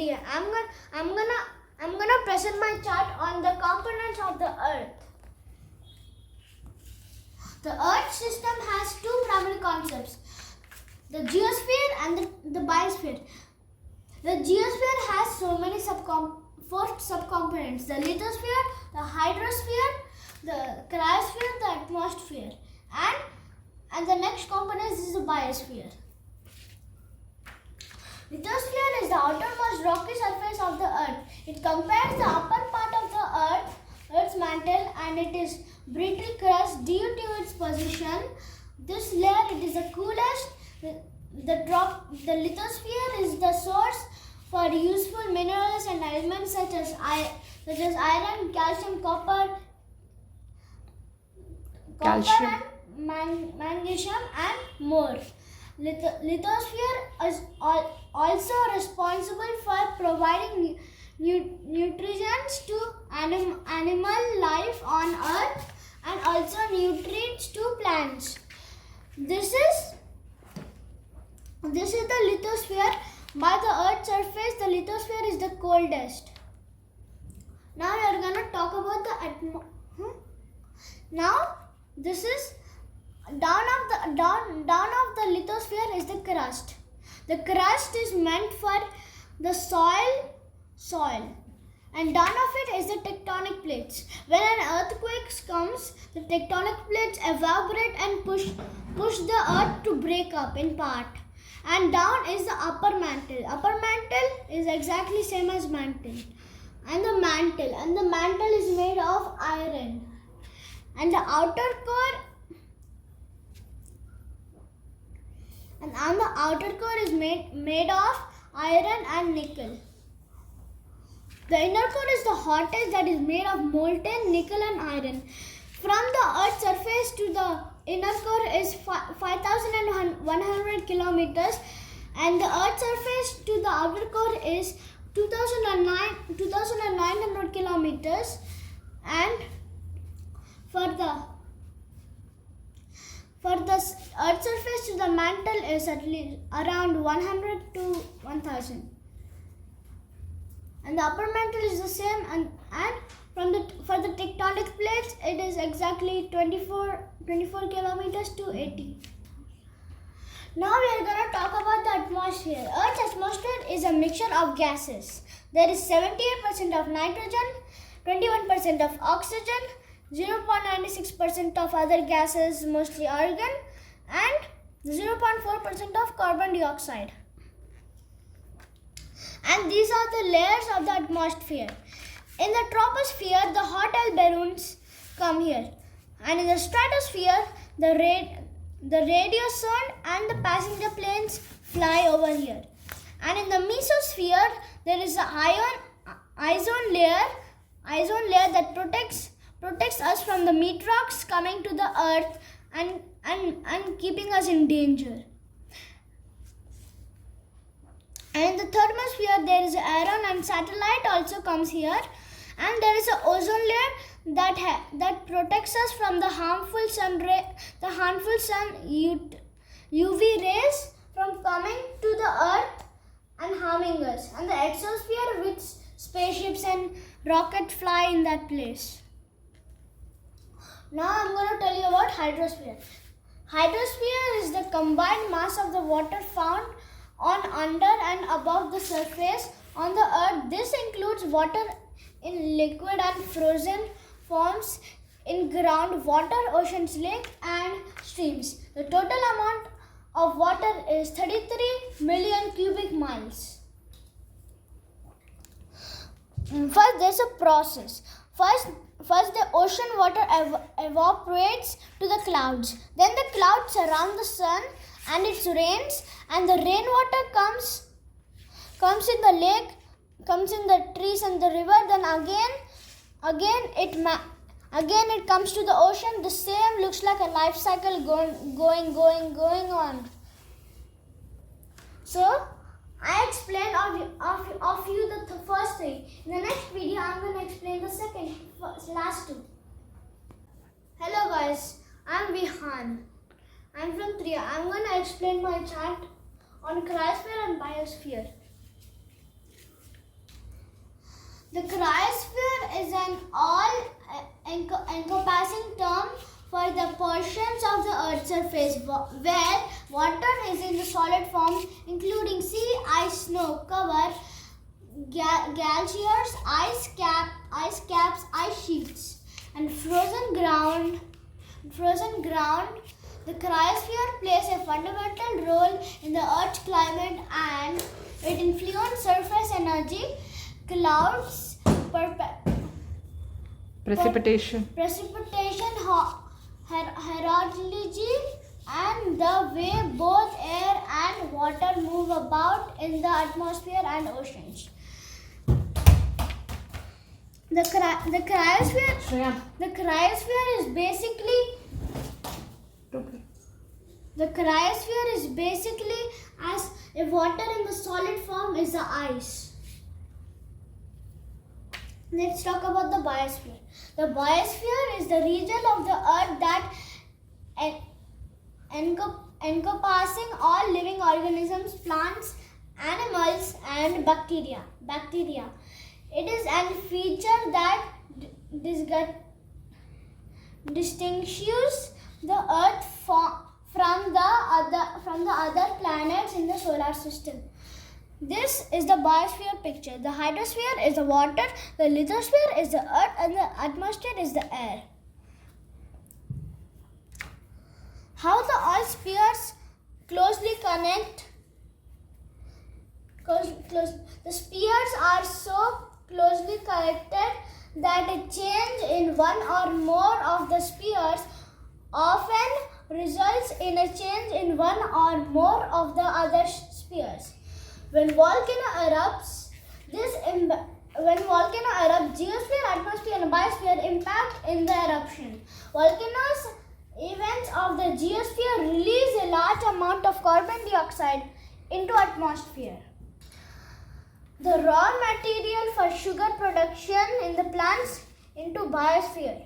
video. I'm gonna present my chart on the components of the Earth. The Earth system has two primary concepts: the geosphere and the biosphere. The geosphere has so many four subcomponents: the lithosphere, the hydrosphere, the cryosphere, the atmosphere, and the next component is the biosphere. Lithosphere is the outermost rocky surface of the Earth. It compares the upper part of the Earth's mantle, and it is brittle crust due to its position. This layer it is the coolest. The lithosphere is the source for useful minerals and elements such as iron, calcium, copper, and magnesium, and more. Lithosphere is also responsible for providing nutrients to animal life on Earth and also nutrients to plants. This is the lithosphere. By the Earth's surface, the lithosphere is the coldest. Now we are going to talk about the Now this is down of the lithosphere is the crust. The crust is meant for the soil, and down of it is the tectonic plates. When an earthquake comes, the tectonic plates evaporate and push the earth to break up in part. And down is the upper mantle. Upper mantle is exactly same as mantle. And the mantle is made of iron. And the outer core is made of iron and nickel. The inner core is the hottest, that is made of molten nickel and iron. From the Earth's surface to the inner core is 5,100 kilometers, and the Earth's surface to the outer core is 2,900 kilometers, and for the Earth's surface to the mantle is at least around 100 to 1,000. And the upper mantle is the same, and for the tectonic plates it is exactly 24 kilometers to 80. Now we are going to talk about the atmosphere. Earth's atmosphere is a mixture of gases. There is 78% of nitrogen, 21% of oxygen, 0.96% of other gases, mostly argon, and 0.4% of carbon dioxide. And these are the layers of the atmosphere. In the troposphere, the hot air balloons come here, and in the stratosphere, the radiosonde and the passenger planes fly over here. And in the mesosphere, there is the ozone layer that protects us from the meat rocks coming to the earth and keeping us in danger. And in the thermosphere, there is iron and satellite also comes here, and there is an ozone layer that protects us from the harmful sun UV rays from coming to the earth and harming us. And the exosphere, which spaceships and rockets fly in that place. Now I'm going to tell you about hydrosphere. Hydrosphere is the combined mass of the water found on, under and above the surface on the earth. This includes water in liquid and frozen forms in groundwater, oceans, lakes and streams. The total amount of water is 33 million cubic miles. First, there's a process. First the ocean water evaporates to the clouds. Then the clouds surround the sun and it rains, and the rainwater comes in the lake, comes in the trees and the river. Then again it comes to the ocean. The same looks like a life cycle going on. So I explained of you the first thing. In the next video, I'm going to explain the last two. Hello guys, I'm Vihan. I'm from Triya. I'm going to explain my chart on cryosphere and biosphere. The cryosphere is an all-encompassing term for the portions of the Earth's surface where water is in the solid form, including sea, ice, snow cover, glaciers, ice caps, ice sheets, and frozen ground. The cryosphere plays a fundamental role in the Earth's climate and it influences surface energy, clouds, precipitation, hydrology, and the way both air and water move about in the atmosphere and oceans. The cryosphere is basically as if water in the solid form is the ice. Let's talk about the biosphere. The biosphere is the region of the Earth that encompassing all living organisms, plants, animals, and bacteria. It is a feature that distinguishes the Earth from the other planets in the solar system. This is the biosphere picture. The hydrosphere is the water, the lithosphere is the earth, and the atmosphere is the air. How the all spheres closely connect. The spheres are so closely connected that a change in one or more of the spheres often results in a change in one or more of the other spheres. When volcano erupts, geosphere, atmosphere, and biosphere impact in the eruption. Volcanoes events of the geosphere release a large amount of carbon dioxide into atmosphere. The raw material for sugar production in the plants into biosphere.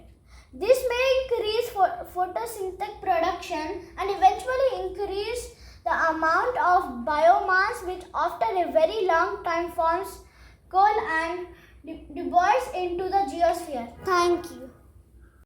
This may increase photosynthetic production and eventually increase the amount of biomass which after a very long time forms coal and deposits into the geosphere. Thank you.